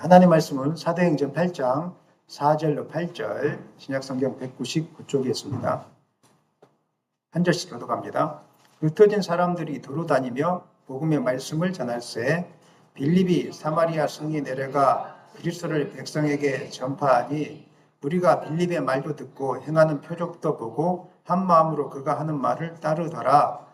하나님 말씀은 사도행전 8장 4절로 8절 신약성경 199쪽에 있습니다. 한 절씩 교독합니다. 흩어진 사람들이 두루 다니며 복음의 말씀을 전할세 빌립이 사마리아 성에 내려가 그리스도를 백성에게 전파하니 우리가 빌립의 말도 듣고 행하는 표적도 보고 한 마음으로 그가 하는 말을 따르더라.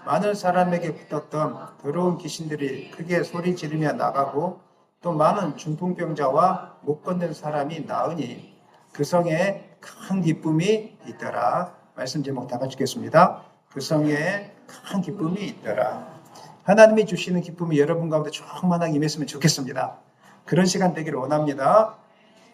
많은 사람에게 붙었던 더러운 귀신들이 크게 소리 지르며 나가고 또 많은 중풍병자와 못 걷는 사람이 나으니 그 성에 큰 기쁨이 있더라. 말씀 제목 다 같이 읽겠습니다. 그 성에 큰 기쁨이 있더라. 하나님이 주시는 기쁨이 여러분 가운데 충만하게 임했으면 좋겠습니다. 그런 시간 되기를 원합니다.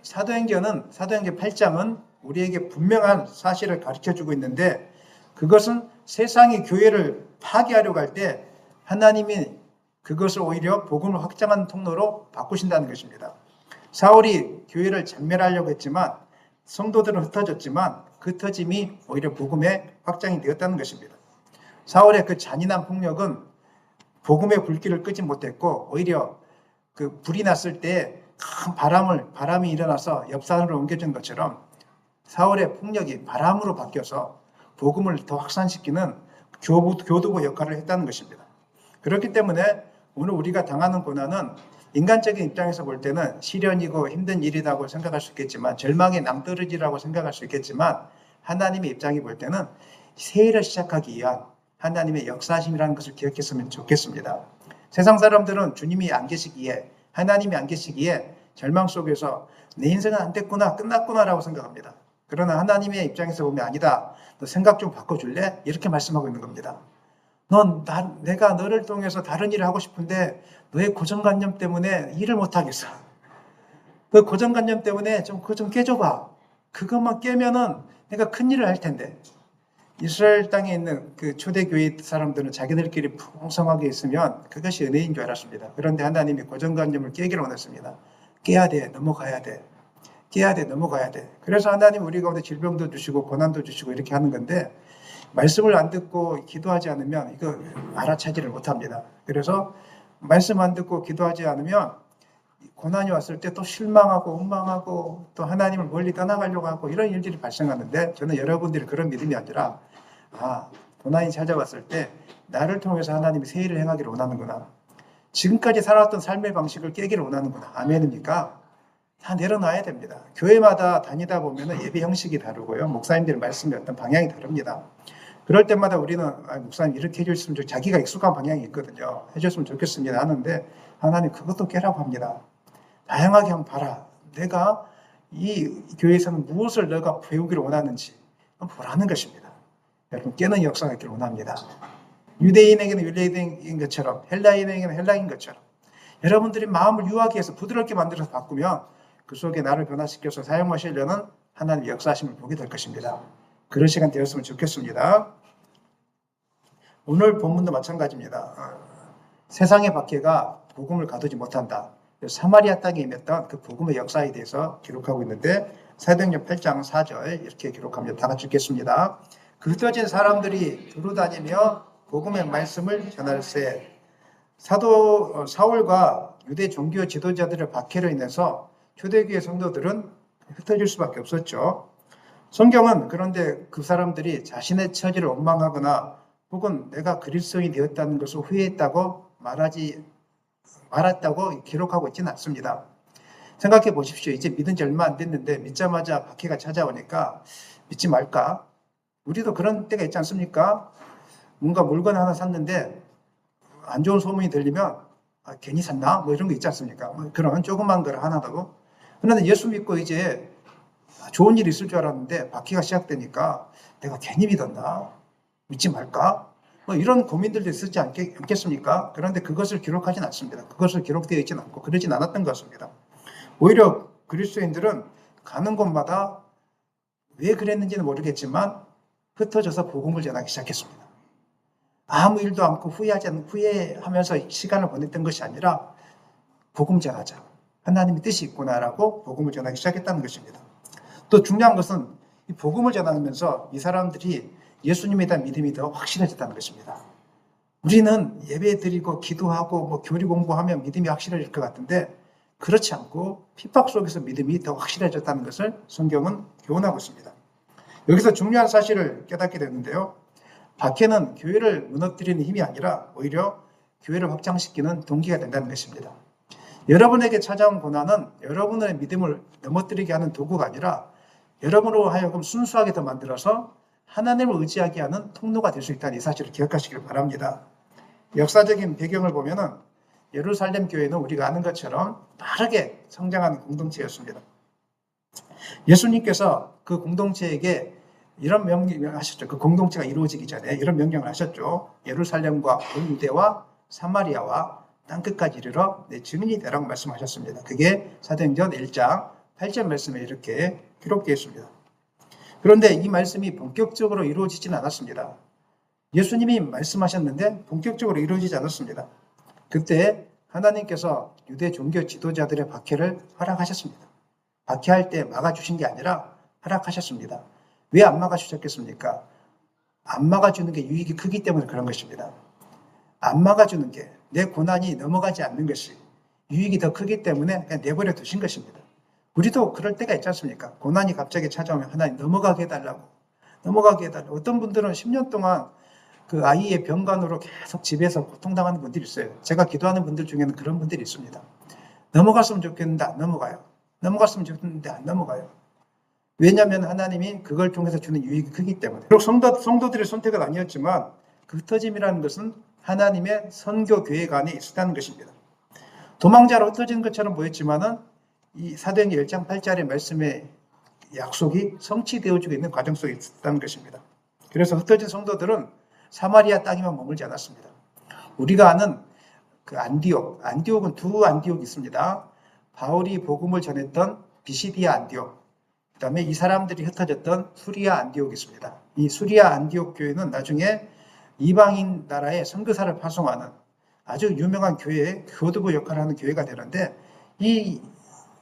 사도행전 8장은 우리에게 분명한 사실을 가르쳐주고 있는데 그것은 세상이 교회를 파괴하려고 할 때 하나님이 그것을 오히려 복음을 확장하는 통로로 바꾸신다는 것입니다. 사울이 교회를 전멸하려고 했지만 성도들은 흩어졌지만 그 흩어짐이 오히려 복음의 확장이 되었다는 것입니다. 사울의 그 잔인한 폭력은 복음의 불길을 끄지 못했고 오히려 그 불이 났을 때 큰 바람이 일어나서 옆산으로 옮겨진 것처럼 사울의 폭력이 바람으로 바뀌어서 복음을 더 확산시키는 교두보 역할을 했다는 것입니다. 그렇기 때문에 오늘 우리가 당하는 고난은 인간적인 입장에서 볼 때는 시련이고 힘든 일이라고 생각할 수 있겠지만 절망의 낭떠러지라고 생각할 수 있겠지만 하나님의 입장이 볼 때는 새해를 시작하기 위한 하나님의 역사심이라는 것을 기억했으면 좋겠습니다. 세상 사람들은 주님이 안 계시기에 하나님이 안 계시기에 절망 속에서 내 인생은 안 됐구나 끝났구나라고 생각합니다. 그러나 하나님의 입장에서 보면 아니다. 너 생각 좀 바꿔줄래? 이렇게 말씀하고 있는 겁니다. 내가 너를 통해서 다른 일을 하고 싶은데 너의 고정관념 때문에 일을 못하겠어. 그 고정관념 때문에 그거 좀 깨줘봐. 그것만 깨면은 내가 큰 일을 할 텐데. 이스라엘 땅에 있는 그 초대교회 사람들은 자기들끼리 풍성하게 있으면 그것이 은혜인 줄 알았습니다. 그런데 하나님이 고정관념을 깨기를 원했습니다. 깨야 돼. 넘어가야 돼. 깨야 돼. 넘어가야 돼. 그래서 하나님 우리 가운데 질병도 주시고 고난도 주시고 이렇게 하는 건데 말씀을 안 듣고 기도하지 않으면 이거 알아차지를 못합니다. 그래서 말씀 안 듣고 기도하지 않으면 고난이 왔을 때 또 실망하고 원망하고 또 하나님을 멀리 떠나가려고 하고 이런 일들이 발생하는데 저는 여러분들이 그런 믿음이 아니라 고난이 찾아왔을 때 나를 통해서 하나님이 새 일을 행하기를 원하는구나. 지금까지 살아왔던 삶의 방식을 깨기를 원하는구나. 아멘입니까? 다 내려놔야 됩니다. 교회마다 다니다 보면 예배 형식이 다르고요. 목사님들 말씀이 어떤 방향이 다릅니다. 그럴 때마다 우리는 목사님 이렇게 해줬으면 좋겠습니다. 자기가 익숙한 방향이 있거든요. 해줬으면 좋겠습니다 하는데 하나님 그것도 깨라고 합니다. 다양하게 한번 봐라. 내가 이 교회에서는 무엇을 너가 배우기를 원하는지 보라는 것입니다. 여러분 깨는 역사가 있기를 원합니다. 유대인에게는 유대인인 것처럼 헬라인에게는 헬라인 것처럼 여러분들이 마음을 유하게 해서 부드럽게 만들어서 바꾸면 그 속에 나를 변화시켜서 사용하시려는 하나님의 역사하심을 보게 될 것입니다. 그런 시간 되었으면 좋겠습니다. 오늘 본문도 마찬가지입니다. 세상의 박해가 복음을 가두지 못한다. 사마리아 땅에 임했던 그 복음의 역사에 대해서 기록하고 있는데 사도행전 8장 4절 이렇게 기록합니다. 다 같이 읽겠습니다. 그 흩어진 사람들이 두루 다니며 복음의 말씀을 전할세. 사울과 유대 종교 지도자들의 박해로 인해서 초대교회 성도들은 흩어질 수밖에 없었죠. 성경은 그런데 그 사람들이 자신의 처지를 원망하거나 혹은 내가 그리스도인이 되었다는 것을 후회했다고 말했다고 기록하고 있지는 않습니다. 생각해 보십시오. 이제 믿은 지 얼마 안 됐는데 믿자마자 박해가 찾아오니까 믿지 말까? 우리도 그런 때가 있지 않습니까? 뭔가 물건 하나 샀는데 안 좋은 소문이 들리면 괜히 샀나? 뭐 이런 거 있지 않습니까? 그런 조그만 걸 하나도. 그런데 예수 믿고 이제 좋은 일이 있을 줄 알았는데 박해가 시작되니까 내가 괜히 믿었나? 믿지 말까? 뭐 이런 고민들도 있었지 않겠습니까? 그런데 그것을 기록하진 않습니다. 그것을 기록되어 있지는 않고 그러진 않았던 것 같습니다. 오히려 그리스도인들은 가는 곳마다 왜 그랬는지는 모르겠지만 흩어져서 복음을 전하기 시작했습니다. 아무 일도 않고 후회하면서 시간을 보냈던 것이 아니라 복음 전하자. 하나님의 뜻이 있구나라고 복음을 전하기 시작했다는 것입니다. 또 중요한 것은 이 복음을 전하면서 이 사람들이 예수님에 대한 믿음이 더 확실해졌다는 것입니다. 우리는 예배 드리고 기도하고 교리 공부하면 믿음이 확실해질 것 같은데 그렇지 않고 핍박 속에서 믿음이 더 확실해졌다는 것을 성경은 교훈하고 있습니다. 여기서 중요한 사실을 깨닫게 되는데요. 박해는 교회를 무너뜨리는 힘이 아니라 오히려 교회를 확장시키는 동기가 된다는 것입니다. 여러분에게 찾아온 고난은 여러분의 믿음을 넘어뜨리게 하는 도구가 아니라 여러분으로 하여금 순수하게 더 만들어서 하나님을 의지하게 하는 통로가 될 수 있다는 이 사실을 기억하시길 바랍니다. 역사적인 배경을 보면은 예루살렘 교회는 우리가 아는 것처럼 빠르게 성장하는 공동체였습니다. 예수님께서 그 공동체에게 이런 명령을 하셨죠. 그 공동체가 이루어지기 전에 이런 명령을 하셨죠. 예루살렘과 온 유대와 사마리아와 땅끝까지 이르러 내 증인이 되라고 말씀하셨습니다. 그게 사도행전 1장 8절 말씀에 이렇게 기록되어 있습니다. 그런데 이 말씀이 본격적으로 이루어지지는 않았습니다. 예수님이 말씀하셨는데 본격적으로 이루어지지 않았습니다. 그때 하나님께서 유대 종교 지도자들의 박해를 허락하셨습니다. 박해할 때 막아주신 게 아니라 허락하셨습니다. 왜 안 막아주셨겠습니까? 안 막아주는 게 유익이 크기 때문에 그런 것입니다. 안 막아주는 게 내 고난이 넘어가지 않는 것이 유익이 더 크기 때문에 그냥 내버려 두신 것입니다. 우리도 그럴 때가 있지 않습니까? 고난이 갑자기 찾아오면 하나님 넘어가게 해달라고. 어떤 분들은 10년 동안 그 아이의 병간호로 계속 집에서 고통당하는 분들이 있어요. 제가 기도하는 분들 중에는 그런 분들이 있습니다. 넘어갔으면 좋겠는데 안 넘어가요. 넘어갔으면 좋겠는데 안 넘어가요. 왜냐하면 하나님이 그걸 통해서 주는 유익이 크기 때문에. 비록 성도들의 선택은 아니었지만 그 흩어짐이라는 것은 하나님의 선교 계획 안에 있었다는 것입니다. 도망자로 흩어지는 것처럼 보였지만은 이 사도행전 1장 8절의 말씀의 약속이 성취되어지고 있는 과정 속에 있었다는 것입니다. 그래서 흩어진 성도들은 사마리아 땅에만 머물지 않았습니다. 우리가 아는 그 안디옥은 두 안디옥이 있습니다. 바울이 복음을 전했던 비시디아 안디옥, 그 다음에 이 사람들이 흩어졌던 수리아 안디옥이 있습니다. 이 수리아 안디옥 교회는 나중에 이방인 나라에 선교사를 파송하는 아주 유명한 교회의 교두보 역할을 하는 교회가 되는데, 이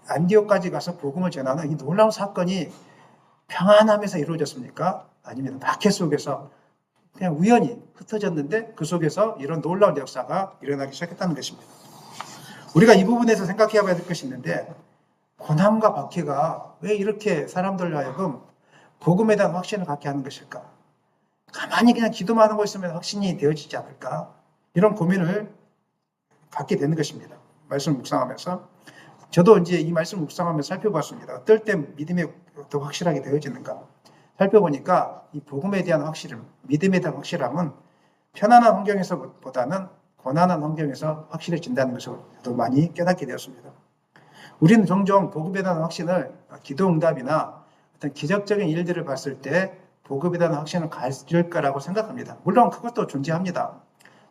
안디옥까지 가서 복음을 전하는 이 놀라운 사건이 평안함에서 이루어졌습니까? 아니면 박해 속에서 그냥 우연히 흩어졌는데 그 속에서 이런 놀라운 역사가 일어나기 시작했다는 것입니다. 우리가 이 부분에서 생각해 봐야 될 것이 있는데, 고난과 박해가 왜 이렇게 사람들로 하여금 복음에 대한 확신을 갖게 하는 것일까? 가만히 그냥 기도만 하고 있으면 확신이 되어지지 않을까? 이런 고민을 갖게 되는 것입니다. 말씀을 묵상하면서. 저도 이제 이 말씀을 묵상하면서 살펴봤습니다. 어떨 때 믿음이 더 확실하게 되어지는가? 살펴보니까 이 복음에 대한 확실함, 믿음에 대한 확실함은 편안한 환경에서보다는 고난한 환경에서 확실해진다는 것을 더 많이 깨닫게 되었습니다. 우리는 종종 복음에 대한 확신을 기도 응답이나 어떤 기적적인 일들을 봤을 때 복음에 대한 확신을 가질 거라고 생각합니다. 물론 그것도 존재합니다.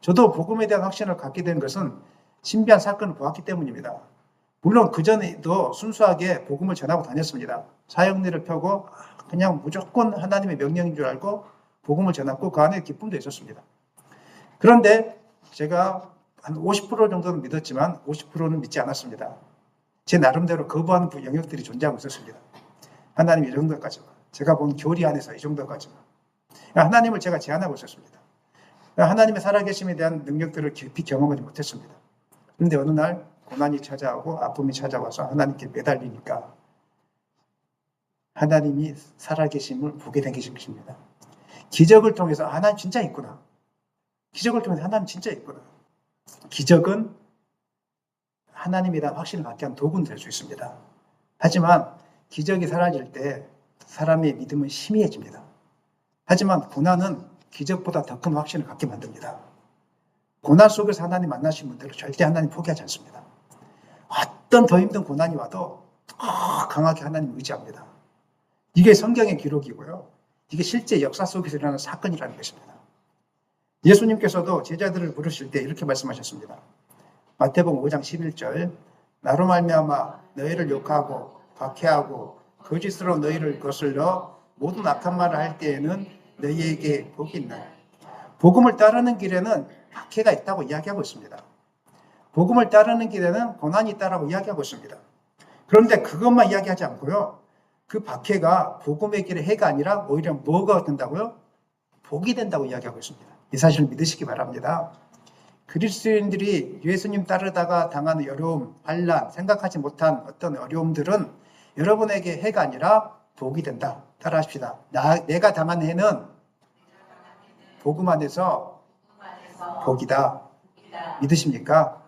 저도 복음에 대한 확신을 갖게 된 것은 신비한 사건을 보았기 때문입니다. 물론 그전에도 순수하게 복음을 전하고 다녔습니다. 사역리를 펴고 그냥 무조건 하나님의 명령인 줄 알고 복음을 전했고 그 안에 기쁨도 있었습니다. 그런데 제가 한 50% 정도는 믿었지만 50%는 믿지 않았습니다. 제 나름대로 거부하는 영역들이 존재하고 있었습니다. 하나님 이 정도까지만. 제가 본 교리 안에서 이 정도까지만. 하나님을 제가 제한하고 있었습니다. 하나님의 살아계심에 대한 능력들을 깊이 경험하지 못했습니다. 그런데 어느 날 고난이 찾아오고 아픔이 찾아와서 하나님께 매달리니까 하나님이 살아계심을 보게 된 것입니다. 기적을 통해서 하나님 진짜 있구나. 기적을 통해서 하나님 진짜 있구나. 기적은 하나님에 대한 확신을 갖게 한 도구는 될 수 있습니다. 하지만 기적이 사라질 때 사람의 믿음은 희미해집니다. 하지만 고난은 기적보다 더 큰 확신을 갖게 만듭니다. 고난 속에서 하나님 만나신 분들은 절대 하나님 포기하지 않습니다. 어떤 더 힘든 고난이 와도 더 강하게 하나님 의지합니다. 이게 성경의 기록이고요. 이게 실제 역사 속에서 일어나는 사건이라는 것입니다. 예수님께서도 제자들을 부르실 때 이렇게 말씀하셨습니다. 마태복음 5장 11절 나로 말미암아 너희를 욕하고 박해하고 거짓으로 너희를 거슬러 모든 악한 말을 할 때에는 너희에게 복이 있나니. 복음을 따르는 길에는 박해가 있다고 이야기하고 있습니다. 복음을 따르는 길에는 고난이 있다고 이야기하고 있습니다. 그런데 그것만 이야기하지 않고요. 그 박해가 복음의 길의 해가 아니라 오히려 뭐가 된다고요? 복이 된다고 이야기하고 있습니다. 이 사실을 믿으시기 바랍니다. 그리스도인들이 예수님 따르다가 당하는 어려움, 환난, 생각하지 못한 어떤 어려움들은 여러분에게 해가 아니라 복이 된다. 따라합시다. 내가 당한 해는 복음 안에서 복이다. 믿으십니까?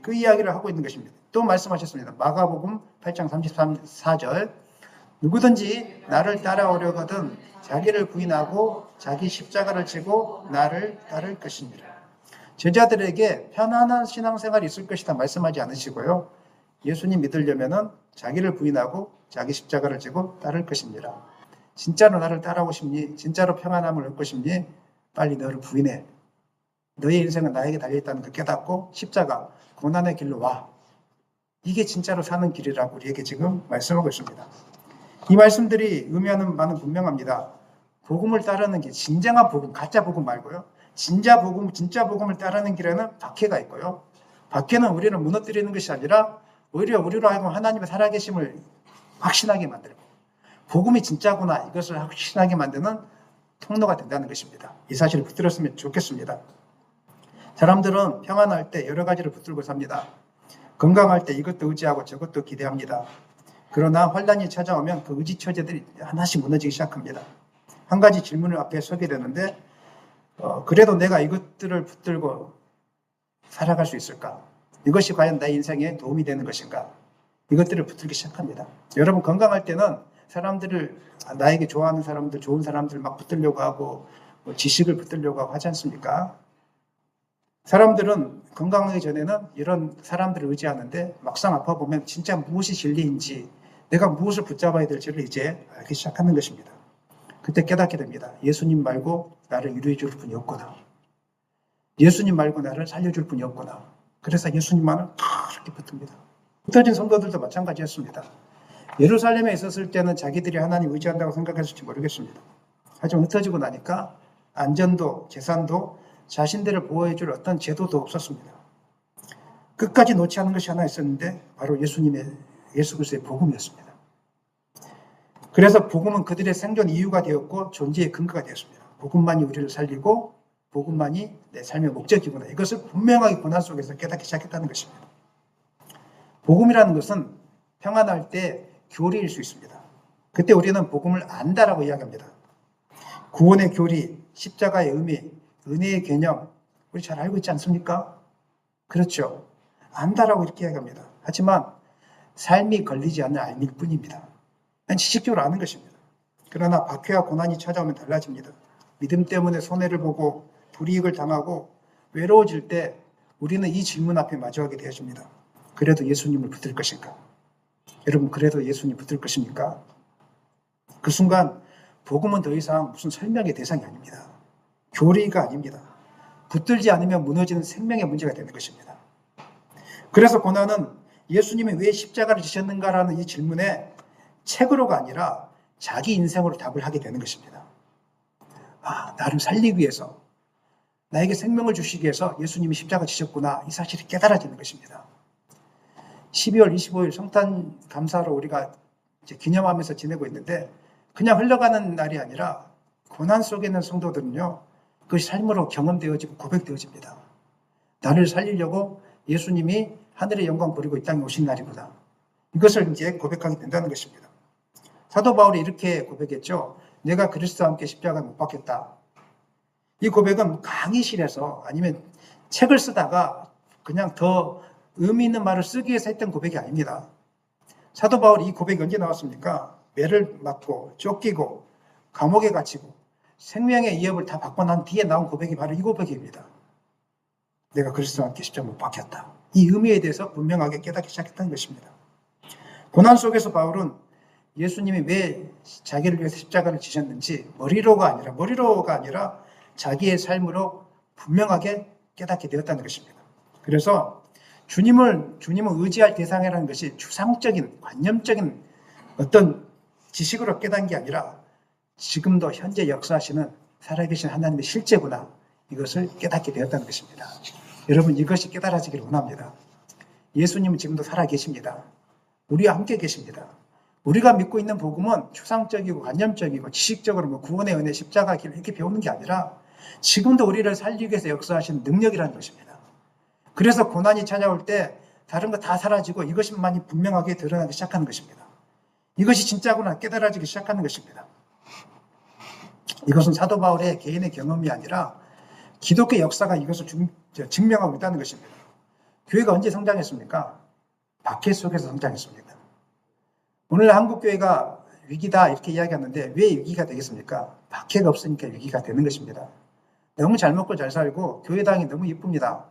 그 이야기를 하고 있는 것입니다. 또 말씀하셨습니다. 마가복음 8장 34절 누구든지 나를 따라오려거든 자기를 부인하고 자기 십자가를 지고 나를 따를 것입니다. 제자들에게 편안한 신앙생활이 있을 것이다 말씀하지 않으시고요. 예수님 믿으려면은 자기를 부인하고 자기 십자가를 지고 따를 것입니다. 진짜로 나를 따라오고 싶니? 진짜로 평안함을 얻고 싶니? 빨리 너를 부인해. 너의 인생은 나에게 달려있다는 걸 깨닫고 십자가, 고난의 길로 와. 이게 진짜로 사는 길이라고 우리에게 지금 말씀하고 있습니다. 이 말씀들이 의미하는 바는 분명합니다. 복음을 따르는 길, 진정한 복음, 가짜 복음 말고요. 진짜 복음을 따르는 길에는 박해가 있고요. 박해는 우리를 무너뜨리는 것이 아니라 오히려 우리로 하여금 하나님의 살아계심을 확신하게 만들고 복음이 진짜구나 이것을 확신하게 만드는 통로가 된다는 것입니다. 이 사실을 붙들었으면 좋겠습니다. 사람들은 평안할 때 여러 가지를 붙들고 삽니다. 건강할 때 이것도 의지하고 저것도 기대합니다. 그러나 환난이 찾아오면 그 의지처제들이 하나씩 무너지기 시작합니다. 한 가지 질문을 앞에 서게 되는데 그래도 내가 이것들을 붙들고 살아갈 수 있을까? 이것이 과연 나의 인생에 도움이 되는 것인가? 이것들을 붙들기 시작합니다. 여러분 건강할 때는 사람들을 나에게 좋아하는 사람들, 좋은 사람들 막 붙들려고 하고 지식을 붙들려고 하고 하지 않습니까? 사람들은 건강하기 전에는 이런 사람들을 의지하는데 막상 아파보면 진짜 무엇이 진리인지 내가 무엇을 붙잡아야 될지를 이제 알기 시작하는 것입니다. 그때 깨닫게 됩니다. 예수님 말고 나를 위로해 줄 분이 없구나. 예수님 말고 나를 살려줄 분이 없구나. 그래서 예수님만을 그렇게 붙듭니다. 흩어진 성도들도 마찬가지였습니다. 예루살렘에 있었을 때는 자기들이 하나님 의지한다고 생각했을지 모르겠습니다. 하지만 흩어지고 나니까 안전도 재산도 자신들을 보호해줄 어떤 제도도 없었습니다. 끝까지 놓지 않은 것이 하나 있었는데 바로 예수 그리스도의 복음이었습니다. 그래서 복음은 그들의 생존 이유가 되었고 존재의 근거가 되었습니다. 복음만이 우리를 살리고 복음만이 내 삶의 목적이구나. 이것을 분명하게 고난 속에서 깨닫기 시작했다는 것입니다. 복음이라는 것은 평안할 때 교리일 수 있습니다. 그때 우리는 복음을 안다라고 이야기합니다. 구원의 교리, 십자가의 의미, 은혜의 개념 우리 잘 알고 있지 않습니까? 그렇죠. 안다라고 이렇게 이야기합니다. 하지만 삶이 걸리지 않는 알밀 뿐입니다. 지식적으로 아는 것입니다. 그러나 박해와 고난이 찾아오면 달라집니다. 믿음 때문에 손해를 보고 불이익을 당하고 외로워질 때 우리는 이 질문 앞에 마주하게 되어집니다. 그래도 예수님을 붙들 것인가? 여러분 그래도 예수님 붙들 것입니까? 그 순간 복음은 더 이상 무슨 설명의 대상이 아닙니다. 교리가 아닙니다. 붙들지 않으면 무너지는 생명의 문제가 되는 것입니다. 그래서 고난은 예수님이 왜 십자가를 지셨는가라는 이 질문에 책으로가 아니라 자기 인생으로 답을 하게 되는 것입니다. 나를 살리기 위해서 나에게 생명을 주시기 위해서 예수님이 십자가 지셨구나 이 사실이 깨달아지는 것입니다. 12월 25일 성탄 감사로 우리가 이제 기념하면서 지내고 있는데 그냥 흘러가는 날이 아니라 고난 속에 있는 성도들은요 그것이 삶으로 경험되어지고 고백되어집니다. 나를 살리려고 예수님이 하늘의 영광 버리고 이 땅에 오신 날이구나. 이것을 이제 고백하게 된다는 것입니다. 사도 바울이 이렇게 고백했죠. 내가 그리스도와 함께 십자가에 못 박혔다. 이 고백은 강의실에서 아니면 책을 쓰다가 그냥 더 의미 있는 말을 쓰기 위해서 했던 고백이 아닙니다. 사도 바울이 이 고백이 언제 나왔습니까? 매를 맞고 쫓기고 감옥에 갇히고 생명의 위협을 다 받고 난 뒤에 나온 고백이 바로 이 고백입니다. 내가 그리스도와 함께 십자가에 못 박혔다. 이 의미에 대해서 분명하게 깨닫기 시작했다는 것입니다. 고난 속에서 바울은 예수님이 왜 자기를 위해서 십자가를 지셨는지 머리로가 아니라 자기의 삶으로 분명하게 깨닫게 되었다는 것입니다. 그래서 주님을 의지할 대상이라는 것이 추상적인 관념적인 어떤 지식으로 깨닫는 게 아니라 지금도 현재 역사하시는 살아계신 하나님의 실제구나 이것을 깨닫게 되었다는 것입니다. 여러분 이것이 깨달아지기를 원합니다. 예수님은 지금도 살아계십니다. 우리와 함께 계십니다. 우리가 믿고 있는 복음은 추상적이고 관념적이고 지식적으로 구원의 은혜, 십자가 길 이렇게 배우는 게 아니라 지금도 우리를 살리기 위해서 역사하시는 능력이라는 것입니다. 그래서 고난이 찾아올 때 다른 거 다 사라지고 이것만이 분명하게 드러나기 시작하는 것입니다. 이것이 진짜구나 깨달아지기 시작하는 것입니다. 이것은 사도 바울의 개인의 경험이 아니라 기독교 역사가 이것을 증명하고 있다는 것입니다. 교회가 언제 성장했습니까? 박해 속에서 성장했습니다. 오늘 한국교회가 위기다 이렇게 이야기하는데 왜 위기가 되겠습니까? 박해가 없으니까 위기가 되는 것입니다. 너무 잘 먹고 잘 살고 교회당이 너무 이쁩니다.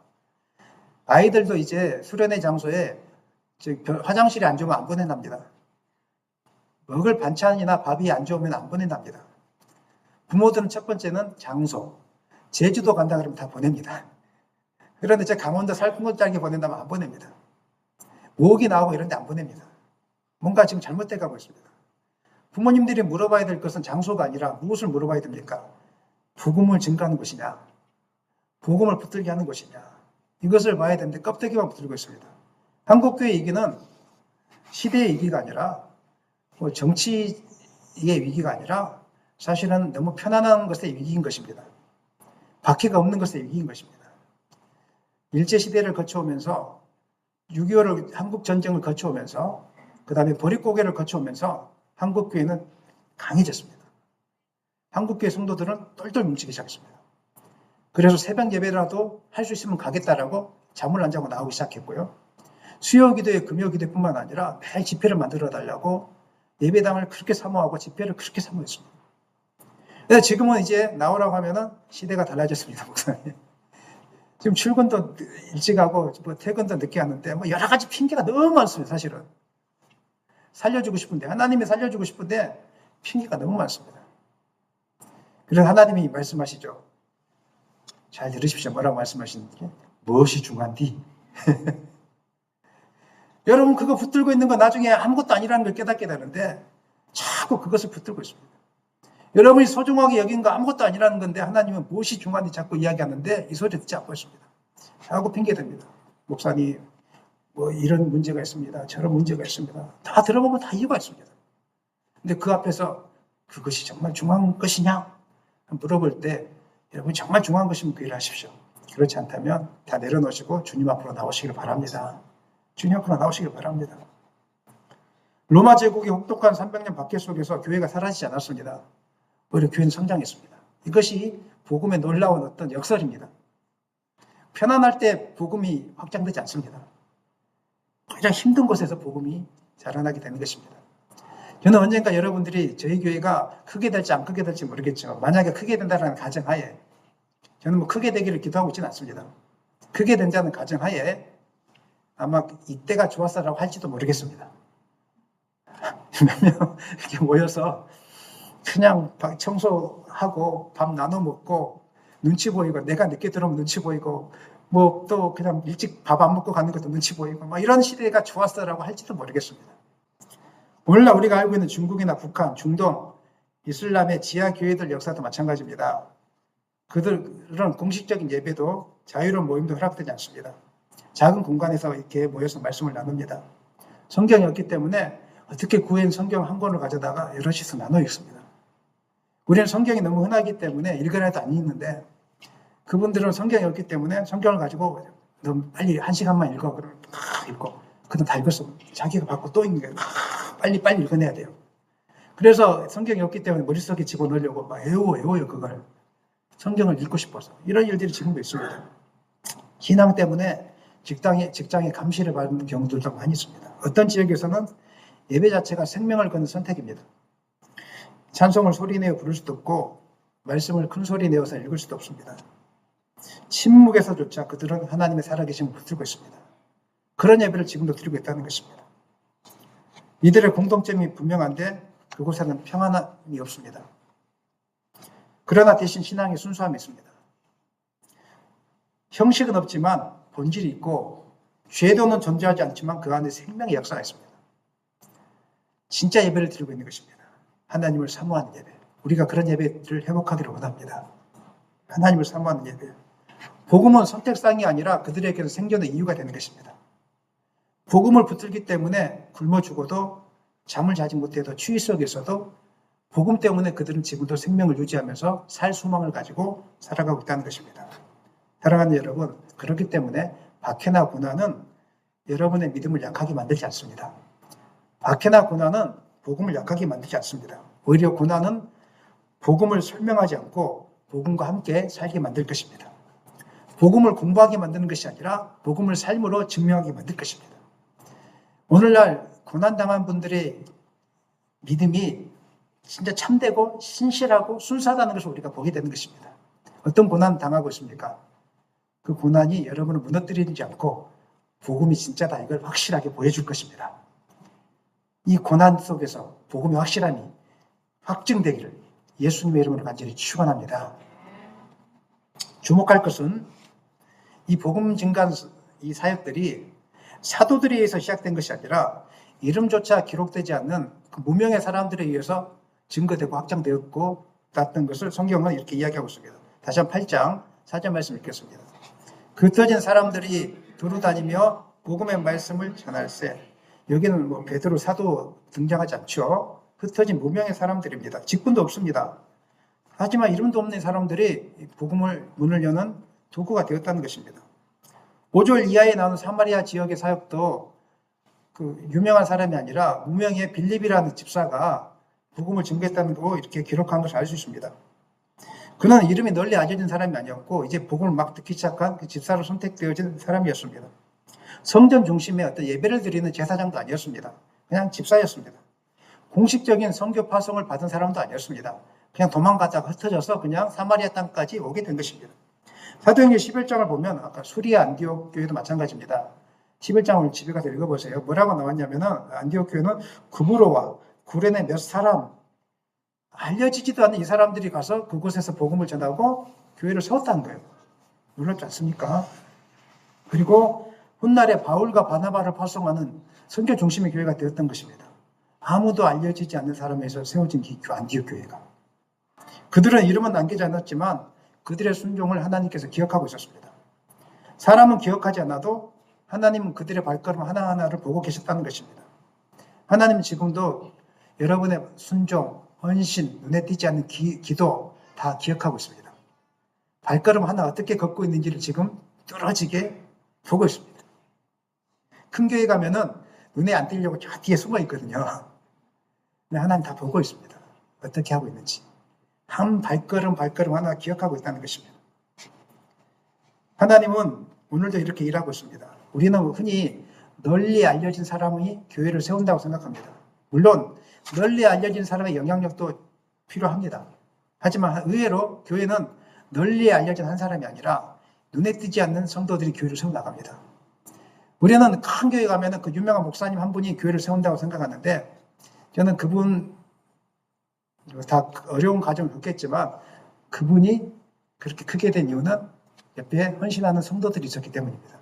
아이들도 이제 수련회 장소에 화장실이 안 좋으면 안 보낸답니다. 먹을 반찬이나 밥이 안 좋으면 안 보낸답니다. 부모들은 첫 번째는 장소, 제주도 간다 그러면 다 보냅니다. 그런데 저 강원도 살금살게 보낸다면 안 보냅니다. 모기 나오고 이런 데 안 보냅니다. 뭔가 지금 잘못돼 가고 있습니다. 부모님들이 물어봐야 될 것은 장소가 아니라 무엇을 물어봐야 됩니까? 복음을 증가하는 것이냐, 복음을 붙들게 하는 것이냐, 이것을 봐야 되는데 껍데기만 붙들고 있습니다. 한국교회 위기는 시대의 위기가 아니라 정치의 위기가 아니라 사실은 너무 편안한 것의 위기인 것입니다. 박해가 없는 것의 위기인 것입니다. 일제시대를 거쳐오면서 6.25를 한국전쟁을 거쳐오면서 그 다음에 보릿고개를 거쳐오면서 한국교회는 강해졌습니다. 한국교회 성도들은 똘똘 뭉치기 시작했습니다. 그래서 새벽 예배라도 할 수 있으면 가겠다라고 잠을 안 자고 나오기 시작했고요. 수요기도회, 금요기도회뿐만 아니라 매일 집회를 만들어 달라고 예배당을 그렇게 사모하고 집회를 그렇게 사모했습니다. 그래서 지금은 이제 나오라고 하면은 시대가 달라졌습니다, 목사님. 지금 출근도 일찍 하고 퇴근도 늦게 하는데 여러 가지 핑계가 너무 많습니다, 사실은. 살려주고 싶은데, 하나님이 살려주고 싶은데 핑계가 너무 많습니다. 그래서 하나님이 말씀하시죠. 잘 들으십시오. 뭐라고 말씀하시는지. 무엇이 중요한디? 여러분 그거 붙들고 있는 거 나중에 아무것도 아니라는 걸 깨닫게 되는데 자꾸 그것을 붙들고 있습니다. 여러분이 소중하게 여긴 거 아무것도 아니라는 건데 하나님은 무엇이 중요한지 자꾸 이야기하는데 이 소리 듣지 않고 있습니다. 자꾸 핑계댑니다. 목사님 이런 문제가 있습니다. 저런 문제가 있습니다. 다 들어보면 다 이유가 있습니다. 근데 그 앞에서 그것이 정말 중요한 것이냐 물어볼 때 여러분 정말 중요한 것이면 그 일을 하십시오. 그렇지 않다면 다 내려놓으시고 주님 앞으로 나오시길 바랍니다. 주님 앞으로 나오시길 바랍니다. 로마 제국의 혹독한 300년 박해 속에서 교회가 사라지지 않았습니다. 오히려 교회는 성장했습니다. 이것이 복음의 놀라운 어떤 역설입니다. 편안할 때 복음이 확장되지 않습니다. 가장 힘든 곳에서 복음이 자라나게 되는 것입니다. 저는 언젠가 여러분들이 저희 교회가 크게 될지 안 크게 될지 모르겠지만 만약에 크게 된다는 가정하에 저는 크게 되기를 기도하고 있지는 않습니다. 크게 된다는 가정하에 아마 이때가 좋았어라고 할지도 모르겠습니다. 몇 명 이렇게 모여서 그냥 청소하고 밥 나눠 먹고 눈치 보이고 내가 늦게 들어오면 눈치 보이고 또 그냥 일찍 밥 안 먹고 가는 것도 눈치 보이고 이런 시대가 좋았어라고 할지도 모르겠습니다. 오늘날 우리가 알고 있는 중국이나 북한, 중동, 이슬람의 지하 교회들 역사도 마찬가지입니다. 그들은 공식적인 예배도 자유로운 모임도 허락되지 않습니다. 작은 공간에서 이렇게 모여서 말씀을 나눕니다. 성경이 없기 때문에 어떻게 구한 성경 한 권을 가져다가 여럿이서 나눠 읽습니다. 우리는 성경이 너무 흔하기 때문에 읽으라도 안 읽는데 그분들은 성경이 없기 때문에 성경을 가지고 너무 빨리 1시간만 읽어. 그러면 읽고 그다음 다 읽었어. 자기가 받고 또 읽는 거예요. 빨리 읽어내야 돼요. 그래서 성경이 없기 때문에 머릿속에 집어넣으려고 막 외워요 그걸. 성경을 읽고 싶어서. 이런 일들이 지금도 있습니다. 신앙 때문에 직장에 감시를 받는 경우들도 많이 있습니다. 어떤 지역에서는 예배 자체가 생명을 거는 선택입니다. 찬송을 소리내어 부를 수도 없고 말씀을 큰 소리 내어서 읽을 수도 없습니다. 침묵에서조차 그들은 하나님의 살아계심을 붙들고 있습니다. 그런 예배를 지금도 드리고 있다는 것입니다. 이들의 공통점이 분명한데 그곳에는 평안함이 없습니다. 그러나 대신 신앙의 순수함이 있습니다. 형식은 없지만 본질이 있고 죄도는 존재하지 않지만 그 안에 생명의 역사가 있습니다. 진짜 예배를 드리고 있는 것입니다. 하나님을 사모하는 예배. 우리가 그런 예배를 회복하기를 원합니다. 하나님을 사모하는 예배. 복음은 선택사항이 아니라 그들에게는 생존의 이유가 되는 것입니다. 복음을 붙들기 때문에 굶어 죽어도 잠을 자지 못해도 추위 속에서도 복음 때문에 그들은 지금도 생명을 유지하면서 살 소망을 가지고 살아가고 있다는 것입니다. 사랑하는 여러분, 그렇기 때문에 박해나 고난은 여러분의 믿음을 약하게 만들지 않습니다. 박해나 고난은 복음을 약하게 만들지 않습니다. 오히려 고난은 복음을 설명하지 않고 복음과 함께 살게 만들 것입니다. 복음을 공부하게 만드는 것이 아니라 복음을 삶으로 증명하게 만들 것입니다. 오늘날 고난당한 분들의 믿음이 진짜 참되고 신실하고 순수하다는 것을 우리가 보게 되는 것입니다. 어떤 고난 당하고 있습니까? 그 고난이 여러분을 무너뜨리지 않고 복음이 진짜다 이걸 확실하게 보여줄 것입니다. 이 고난 속에서 복음의 확실함이 확증되기를 예수님의 이름으로 간절히 축원합니다. 주목할 것은 이 복음 증가한 이 사역들이 사도들에 의해서 시작된 것이 아니라 이름조차 기록되지 않는 그 무명의 사람들에 의해서 증거되고 확장되었고 났던 것을 성경은 이렇게 이야기하고 있습니다. 다시 한번 8장 4절 말씀 읽겠습니다. 흩어진 사람들이 두루 다니며 복음의 말씀을 전할세. 여기는 뭐 베드로 사도 등장하지 않죠. 흩어진 무명의 사람들입니다. 직분도 없습니다. 하지만 이름도 없는 사람들이 복음을 문을 여는 도구가 되었다는 것입니다. 5절 이하에 나오는 사마리아 지역의 사역도 그 유명한 사람이 아니라 무명의 빌립이라는 집사가 복음을 증거했다는 거 이렇게 기록한 것을 알 수 있습니다. 그는 이름이 널리 알려진 사람이 아니었고 이제 복음을 막 듣기 시작한 그 집사로 선택되어진 사람이었습니다. 성전 중심에 어떤 예배를 드리는 제사장도 아니었습니다. 그냥 집사였습니다. 공식적인 선교 파송을 받은 사람도 아니었습니다. 그냥 도망가다가 흩어져서 그냥 사마리아 땅까지 오게 된 것입니다. 사도행전 11장을 보면 아까 수리아 안디옥 교회도 마찬가지입니다. 11장을 집에 가서 읽어보세요. 뭐라고 나왔냐면은 안디옥 교회는 구브로와 구레네 몇 사람 알려지지도 않는 이 사람들이 가서 그곳에서 복음을 전하고 교회를 세웠다는 거예요. 놀랍지 않습니까? 그리고 훗날에 바울과 바나바를 파송하는 선교 중심의 교회가 되었던 것입니다. 아무도 알려지지 않는 사람에서 세워진 안디옥 교회가. 그들은 이름은 남기지 않았지만 그들의 순종을 하나님께서 기억하고 있었습니다. 사람은 기억하지 않아도 하나님은 그들의 발걸음 하나하나를 보고 계셨다는 것입니다. 하나님은 지금도 여러분의 순종, 헌신, 눈에 띄지 않는 기도 다 기억하고 있습니다. 발걸음 하나 어떻게 걷고 있는지를 지금 뚫어지게 보고 있습니다. 큰 교회 가면은 눈에 안 띄려고 저 뒤에 숨어 있거든요. 근데 하나님 다 보고 있습니다. 어떻게 하고 있는지. 한 발걸음 하나 기억하고 있다는 것입니다. 하나님은 오늘도 이렇게 일하고 있습니다. 우리는 흔히 널리 알려진 사람이 교회를 세운다고 생각합니다. 물론 널리 알려진 사람의 영향력도 필요합니다. 하지만 의외로 교회는 널리 알려진 한 사람이 아니라 눈에 띄지 않는 성도들이 교회를 세워나갑니다. 우리는 큰 교회 가면 그 유명한 목사님 한 분이 교회를 세운다고 생각하는데 저는 그분 다 어려운 과정을 겪겠지만 그분이 그렇게 크게 된 이유는 옆에 헌신하는 성도들이 있었기 때문입니다.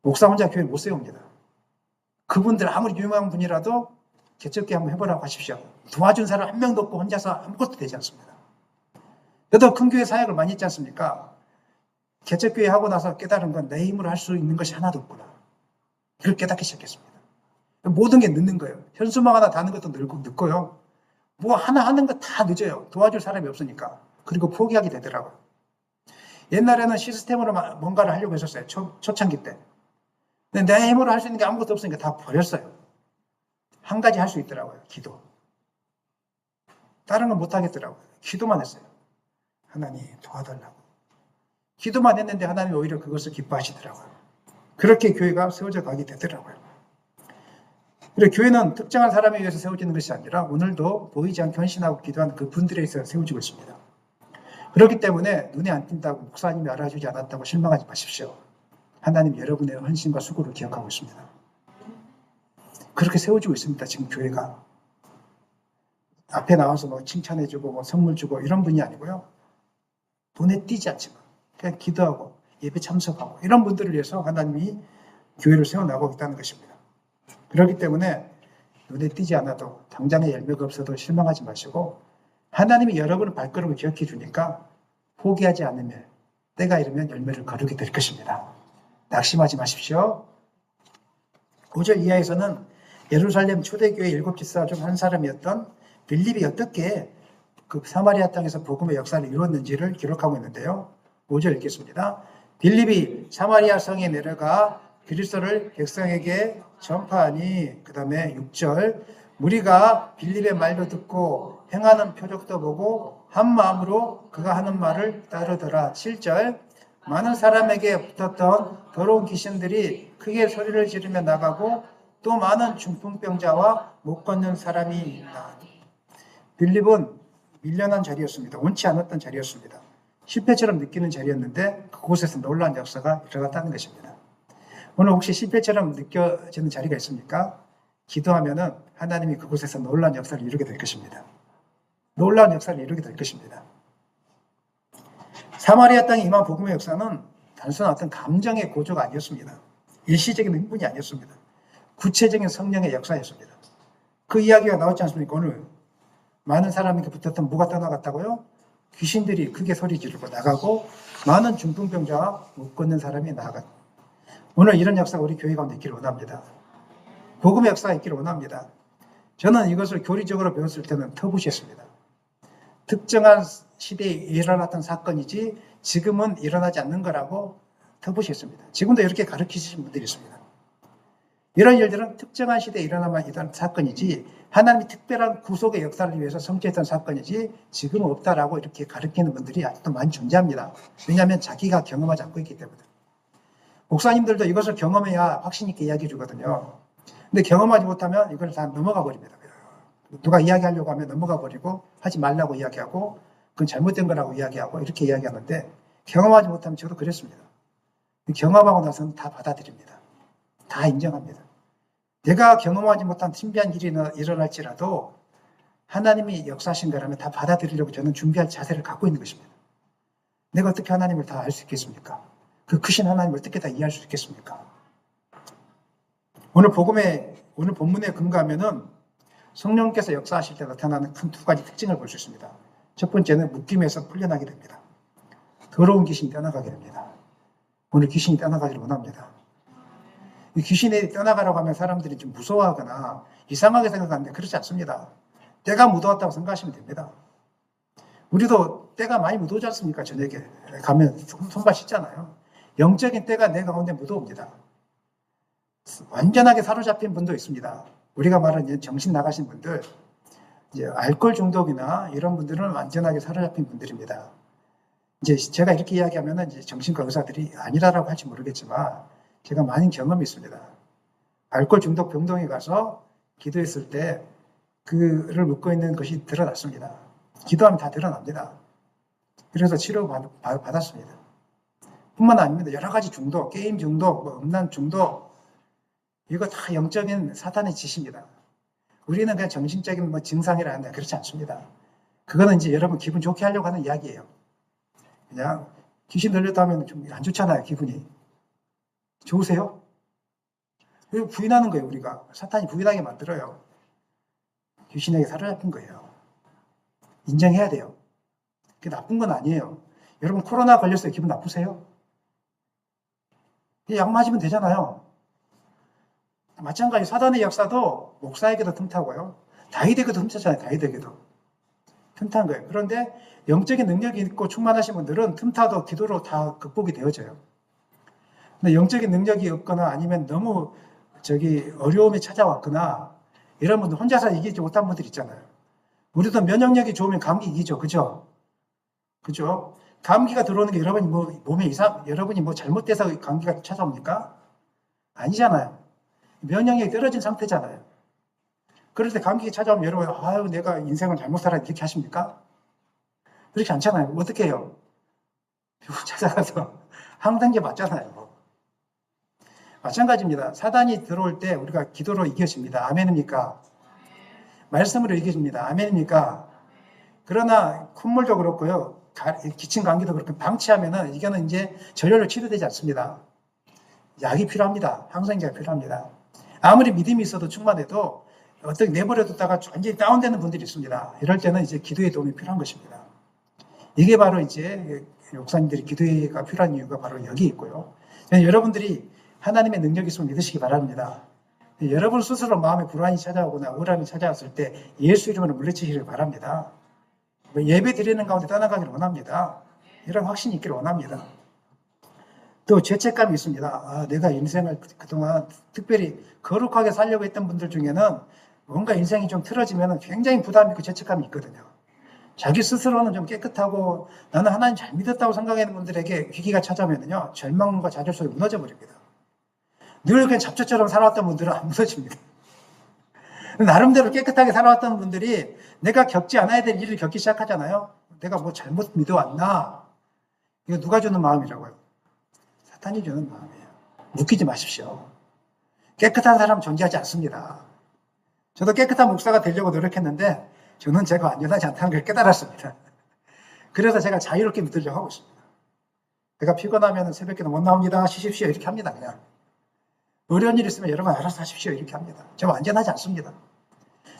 목사 혼자 교회 못 세웁니다. 그분들 아무리 유명한 분이라도 개척교회 한번 해보라고 하십시오. 도와준 사람 한 명도 없고 혼자서 아무것도 되지 않습니다. 저도 큰 교회 사역을 많이 했지 않습니까? 개척교회 하고 나서 깨달은 건 내 힘으로 할 수 있는 것이 하나도 없구나. 이걸 깨닫기 시작했습니다. 모든 게 늦는 거예요. 현수막 하나 다는 것도 늦고요. 뭐 하나 하는 거 다 늦어요. 도와줄 사람이 없으니까. 그리고 포기하게 되더라고요. 옛날에는 시스템으로 뭔가를 하려고 했었어요. 초창기 때. 근데 내 힘으로 할 수 있는 게 아무것도 없으니까 다 버렸어요. 한 가지 할 수 있더라고요. 기도. 다른 건 못 하겠더라고요. 기도만 했어요. 하나님 도와달라고. 기도만 했는데 하나님이 오히려 그것을 기뻐하시더라고요. 그렇게 교회가 세워져 가게 되더라고요. 그리고 교회는 특정한 사람에 의해서 세워지는 것이 아니라 오늘도 보이지 않게 헌신하고 기도하는 그 분들에 의해서 세워지고 있습니다. 그렇기 때문에 눈에 안 띈다고 목사님이 알아주지 않았다고 실망하지 마십시오. 하나님 여러분의 헌신과 수고를 기억하고 있습니다. 그렇게 세워지고 있습니다. 지금 교회가. 앞에 나와서 뭐 칭찬해주고 뭐 선물 주고 이런 분이 아니고요. 눈에 띄지 않지만 그냥 기도하고 예배 참석하고 이런 분들을 위해서 하나님이 교회를 세워나가고 있다는 것입니다. 그렇기 때문에 눈에 띄지 않아도 당장의 열매가 없어도 실망하지 마시고 하나님이 여러분의 발걸음을 기억해 주니까 포기하지 않으면 때가 이르면 열매를 거두게 될 것입니다. 낙심하지 마십시오. 5절 이하에서는 예루살렘 초대교회 7집사 중 한 사람이었던 빌립이 어떻게 그 사마리아 땅에서 복음의 역사를 이루었는지를 기록하고 있는데요. 5절 읽겠습니다. 빌립이 사마리아 성에 내려가 그리스도를 백성에게 전파하니, 그 다음에 6절, 무리가 빌립의 말도 듣고 행하는 표적도 보고 한 마음으로 그가 하는 말을 따르더라. 7절, 많은 사람에게 붙었던 더러운 귀신들이 크게 소리를 지르며 나가고 또 많은 중풍병자와 못 걷는 사람이 있다. 빌립은 밀려난 자리였습니다. 원치 않았던 자리였습니다. 실패처럼 느끼는 자리였는데 그곳에서 놀라운 역사가 일어났다는 것입니다. 오늘 혹시 실패처럼 느껴지는 자리가 있습니까? 기도하면은 하나님이 그곳에서 놀라운 역사를 이루게 될 것입니다. 놀라운 역사를 이루게 될 것입니다. 사마리아 땅에 임한 복음의 역사는 단순한 어떤 감정의 고조가 아니었습니다. 일시적인 흥분이 아니었습니다. 구체적인 성령의 역사였습니다. 그 이야기가 나오지 않습니까? 오늘 많은 사람에게 붙었던 뭐가 떠나갔다고요? 귀신들이 크게 소리 지르고 나가고 많은 중풍병자와 못 걷는 사람이 나아갔다. 오늘 이런 역사가 우리 교회 가운데 있기를 원합니다. 복음의 역사가 있기를 원합니다. 저는 이것을 교리적으로 배웠을 때는 터부시했습니다. 특정한 시대에 일어났던 사건이지 지금은 일어나지 않는 거라고 터부시했습니다. 지금도 이렇게 가르치시는 분들이 있습니다. 이런 일들은 특정한 시대에 일어나만 있던 사건이지 하나님이 특별한 구속의 역사를 위해서 성취했던 사건이지 지금은 없다라고 이렇게 가르치는 분들이 아직도 많이 존재합니다. 왜냐하면 자기가 경험하지 않고 있기 때문에. 목사님들도 이것을 경험해야 확신 있게 이야기해 주거든요. 근데 경험하지 못하면 이걸 다 넘어가 버립니다. 누가 이야기하려고 하면 넘어가 버리고 하지 말라고 이야기하고 그건 잘못된 거라고 이야기하고 이렇게 이야기하는데 경험하지 못하면 저도 그랬습니다. 경험하고 나서는 다 받아들입니다. 다 인정합니다. 내가 경험하지 못한 신비한 일이 일어날지라도 하나님이 역사하신 거라면 다 받아들이려고 저는 준비할 자세를 갖고 있는 것입니다. 내가 어떻게 하나님을 다 알 수 있겠습니까? 그 크신 하나님을 어떻게 다 이해할 수 있겠습니까? 오늘 본문에 근거하면은 성령께서 역사하실 때 나타나는 큰 두 가지 특징을 볼 수 있습니다. 첫 번째는 묶임에서 풀려나게 됩니다. 더러운 귀신이 떠나가게 됩니다. 오늘 귀신이 떠나가기를 원합니다. 이 귀신이 떠나가라고 하면 사람들이 좀 무서워하거나 이상하게 생각하는데 그렇지 않습니다. 때가 묻어왔다고 생각하시면 됩니다. 우리도 때가 많이 묻어오지 않습니까? 저녁에 가면 손발 씻잖아요. 영적인 때가 내 가운데 묻어옵니다. 완전하게 사로잡힌 분도 있습니다. 우리가 말하는 정신 나가신 분들, 이제 알코올 중독이나 이런 분들은 완전하게 사로잡힌 분들입니다. 이제 제가 이렇게 이야기하면 이제 정신과 의사들이 아니라라고 할지 모르겠지만 제가 많은 경험이 있습니다. 알코올 중독 병동에 가서 기도했을 때 그를 묶고 있는 것이 드러났습니다. 기도하면 다 드러납니다. 그래서 치료 받았습니다. 뿐만 아닙니다. 여러 가지 중독, 게임 중독, 음란 중독, 이거 다 영적인 사탄의 짓입니다. 우리는 그냥 정신적인 증상이라 하는데 그렇지 않습니다. 그거는 이제 여러분 기분 좋게 하려고 하는 이야기예요. 그냥 귀신 들렸다 하면 좀 안 좋잖아요, 기분이. 좋으세요? 부인하는 거예요, 우리가. 사탄이 부인하게 만들어요. 귀신에게 사로잡힌 거예요. 인정해야 돼요. 그게 나쁜 건 아니에요. 여러분 코로나 걸렸어요. 기분 나쁘세요? 약 맞으면 되잖아요. 마찬가지 사단의 역사도 목사에게도 틈타고요. 다윗에게도 틈탔잖아요. 다윗에게도. 틈탄 거예요. 그런데 영적인 능력이 있고 충만하신 분들은 틈타도 기도로 다 극복이 되어져요. 근데 영적인 능력이 없거나 아니면 너무 어려움이 찾아왔거나 이런 분들 혼자서 이기지 못한 분들 있잖아요. 우리도 면역력이 좋으면 감기 이기죠. 그죠? 그죠? 감기가 들어오는 게 여러분이 몸에 여러분이 잘못돼서 감기가 찾아옵니까? 아니잖아요. 면역력이 떨어진 상태잖아요. 그럴 때 감기가 찾아오면 여러분, 아유, 내가 인생을 잘못 살았는데 이렇게 하십니까? 그렇지 않잖아요. 어떻게 해요? 병원 찾아가서 항생제 맞잖아요. 마찬가지입니다. 사단이 들어올 때 우리가 기도로 이겨집니다. 아멘입니까? 말씀으로 이겨집니다. 아멘입니까? 그러나 콧물도 그렇고요. 기침 감기도 그렇고 방치하면은 이거는 이제 절혈로 치료되지 않습니다. 약이 필요합니다. 항생제가 필요합니다. 아무리 믿음이 있어도 충만해도 어떻게 내버려뒀다가 완전히 다운되는 분들이 있습니다. 이럴 때는 이제 기도의 도움이 필요한 것입니다. 이게 바로 이제 목사님들이 기도가 필요한 이유가 바로 여기 있고요. 여러분들이 하나님의 능력이 있으면 믿으시기 바랍니다. 여러분 스스로 마음에 불안이 찾아오거나 우울함이 찾아왔을 때 예수 이름으로 물리치기를 바랍니다. 예배 드리는 가운데 떠나가기를 원합니다. 이런 확신이 있기를 원합니다. 또 죄책감이 있습니다. 내가 인생을 그동안 특별히 거룩하게 살려고 했던 분들 중에는 뭔가 인생이 좀 틀어지면 굉장히 부담이 있고 죄책감이 있거든요. 자기 스스로는 좀 깨끗하고 나는 하나님 잘 믿었다고 생각하는 분들에게 위기가 찾아오면요, 절망과 좌절 속에 무너져 버립니다. 늘 그냥 잡초처럼 살아왔던 분들은 안 무너집니다. 나름대로 깨끗하게 살아왔던 분들이 내가 겪지 않아야 될 일을 겪기 시작하잖아요. 내가 뭐 잘못 믿어왔나? 이거 누가 주는 마음이라고요? 사탄이 주는 마음이에요. 웃기지 마십시오. 깨끗한 사람 존재하지 않습니다. 저도 깨끗한 목사가 되려고 노력했는데 저는 제가 완전하지 않다는 걸 깨달았습니다. 그래서 제가 자유롭게 믿으려고 하고 있습니다. 제가 피곤하면 새벽에도 못 나옵니다. 쉬십시오. 이렇게 합니다. 그냥. 어려운 일 있으면 여러분 알아서 하십시오. 이렇게 합니다. 제가 완전하지 않습니다.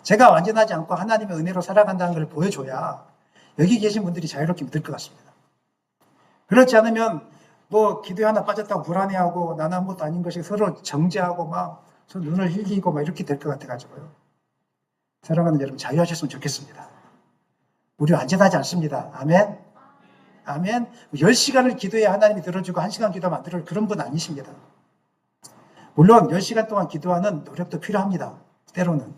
제가 완전하지 않고 하나님의 은혜로 살아간다는 걸 보여줘야 여기 계신 분들이 자유롭게 믿을 것 같습니다. 그렇지 않으면 뭐 기도에 하나 빠졌다고 불안해하고 나는 아무것도 아닌 것이 서로 정죄하고 막 서로 눈을 흘리고 막 이렇게 될 것 같아가지고요. 사랑하는 여러분, 자유하셨으면 좋겠습니다. 우리 완전하지 않습니다. 아멘. 아멘. 10시간을 기도해야 하나님이 들어주고 1시간 기도하면 안 들어줄 그런 분 아니십니다. 물론 10시간 동안 기도하는 노력도 필요합니다. 때로는.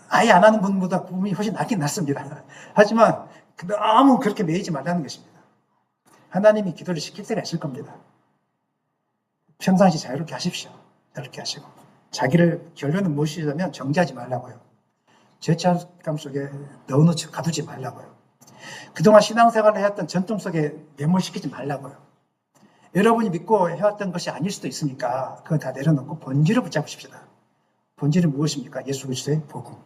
아예 안 하는 분보다 부분이 훨씬 낫긴 낫습니다. 하지만 너무 그렇게 매이지 말라는 것입니다. 하나님이 기도를 시킬 때가 있을 겁니다. 평상시 자유롭게 하십시오. 자유롭게 하시고. 자기를 결론은 무엇이냐면 정죄하지 말라고요. 죄책감 속에 넣어놓지 가두지 말라고요. 그동안 신앙생활을 해왔던 전통 속에 매몰시키지 말라고요. 여러분이 믿고 해왔던 것이 아닐 수도 있으니까 그건 다 내려놓고 본질을 붙잡으십시다. 본질은 무엇입니까? 예수 그리스도의 복음,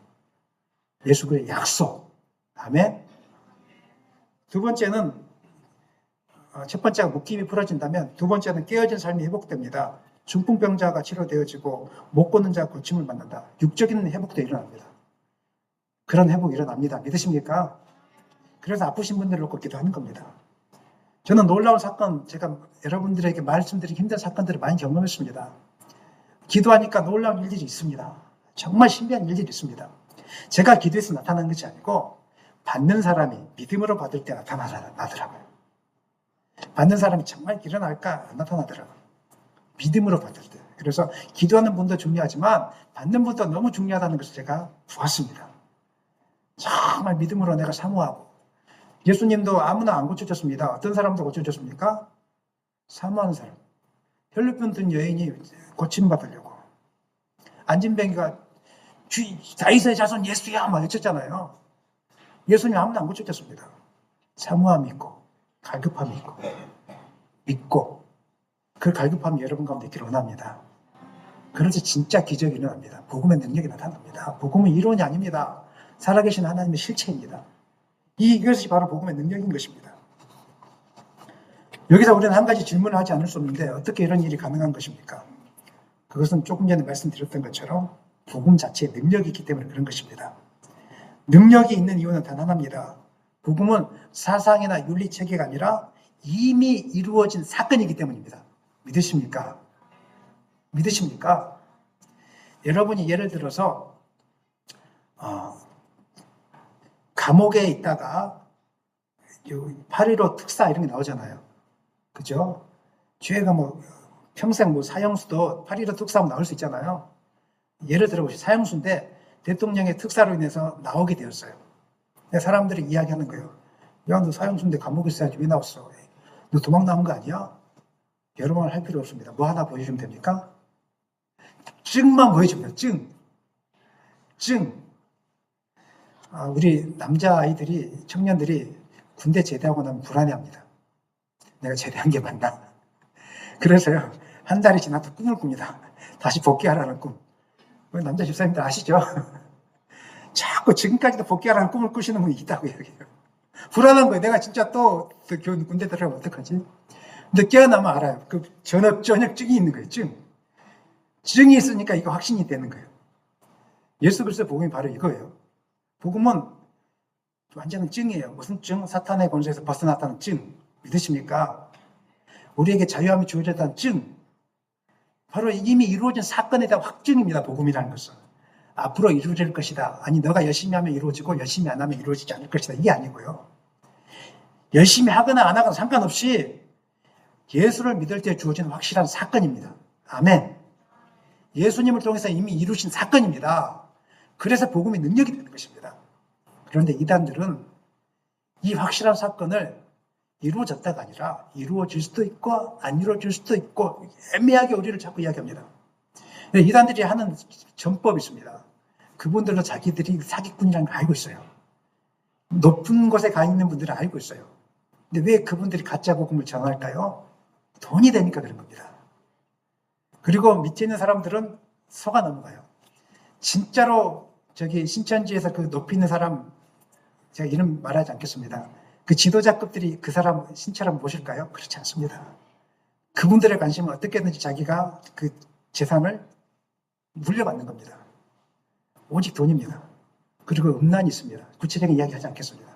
예수 그리스도의 약속. 아멘. 두 번째는, 첫 번째가 묶임이 풀어진다면 두 번째는 깨어진 삶이 회복됩니다. 중풍병자가 치료되어지고 못 걷는 자가 고침을 받는다. 육적인 회복도 일어납니다. 그런 회복이 일어납니다. 믿으십니까? 그래서 아프신 분들을 놓고 기도하는 겁니다. 저는 놀라운 사건, 제가 여러분들에게 말씀드리기 힘든 사건들을 많이 경험했습니다. 기도하니까 놀라운 일들이 있습니다. 정말 신비한 일들이 있습니다. 제가 기도해서 나타나는 것이 아니고 받는 사람이 믿음으로 받을 때 나타나더라고요. 받는 사람이 정말 일어날까 안 나타나더라고요. 믿음으로 받을 때. 그래서 기도하는 분도 중요하지만 받는 분도 너무 중요하다는 것을 제가 보았습니다. 정말 믿음으로 내가 사모하고. 예수님도 아무나 안 고쳐졌습니다. 어떤 사람도 고쳐졌습니까? 사모하는 사람. 혈루병 든 여인이 고침받으려고. 안진뱅이가 다윗의 자손 예수야 막 외쳤잖아요. 예수님 아무나 안 고쳐졌습니다. 사모함이 있고 갈급함이 있고 믿고 그 갈급함이 여러분 가운데 있기를 원합니다. 그래서 진짜 기적이 일어납니다. 복음의 능력이 나타납니다. 복음은 이론이 아닙니다. 살아계신 하나님의 실체입니다. 이것이 바로 복음의 능력인 것입니다. 여기서 우리는 한 가지 질문을 하지 않을 수 없는데 어떻게 이런 일이 가능한 것입니까? 그것은 조금 전에 말씀드렸던 것처럼 복음 자체에 능력이 있기 때문에 그런 것입니다. 능력이 있는 이유는 단 하나입니다. 복음은 사상이나 윤리 체계가 아니라 이미 이루어진 사건이기 때문입니다. 믿으십니까? 믿으십니까? 여러분이 예를 들어서 감옥에 있다가 8.15 특사 이런 게 나오잖아요. 그죠? 죄가 뭐 평생 뭐 사형수도 8.15 특사하면 나올 수 있잖아요. 예를 들어보시죠. 사형수인데 대통령의 특사로 인해서 나오게 되었어요. 사람들이 이야기하는 거예요. 야, 너 사형수인데 감옥에 있어야지 왜 나왔어? 너 도망 나온 거 아니야? 여러 말 할 필요 없습니다. 뭐 하나 보여주면 됩니까? 증만 보여줍니다. 증. 우리 남자아이들이, 청년들이 군대 제대하고 나면 불안해합니다. 내가 제대한 게 맞나? 그래서요, 한 달이 지나도 꿈을 꿉니다. 다시 복귀하라는 꿈. 우리 남자 집사님들 아시죠? 자꾸 지금까지도 복귀하라는 꿈을 꾸시는 분이 있다고 얘기해요. 불안한 거예요. 내가 진짜 또 군대 들어가면 어떡하지? 근데 깨어나면 알아요. 그 전역증이 있는 거예요. 증이 있으니까 이거 확신이 되는 거예요. 예수 그리스도의 복음이 바로 이거예요. 복음은 완전한 증이에요. 무슨 증? 사탄의 권세에서 벗어났다는 증. 믿으십니까? 우리에게 자유함이 주어졌다는 증. 바로 이미 이루어진 사건에 대한 확증입니다. 복음이라는 것은. 앞으로 이루어질 것이다. 아니 너가 열심히 하면 이루어지고 열심히 안 하면 이루어지지 않을 것이다. 이게 아니고요. 열심히 하거나 안 하거나 상관없이 예수를 믿을 때 주어진 확실한 사건입니다. 아멘. 예수님을 통해서 이미 이루신 사건입니다. 그래서 복음의 능력이 되는 것입니다. 그런데 이단들은 이 확실한 사건을 이루어졌다가 아니라 이루어질 수도 있고 안 이루어질 수도 있고 애매하게 우리를 자꾸 이야기합니다. 이단들이 하는 전법이 있습니다. 그분들도 자기들이 사기꾼이라는 걸 알고 있어요. 높은 곳에 가 있는 분들은 알고 있어요. 근데 왜 그분들이 가짜 복음을 전할까요? 돈이 되니까 그런 겁니다. 그리고 밑에 있는 사람들은 속아 넘어가요. 진짜로 저기 신천지에서 그 높이 있는 사람, 제가 이름 말하지 않겠습니다. 그 지도자급들이 그 사람 신처럼 보실까요? 그렇지 않습니다. 그분들의 관심은 어떻게든지 자기가 그 재산을 물려받는 겁니다. 오직 돈입니다. 그리고 음란이 있습니다. 구체적인 이야기 하지 않겠습니다.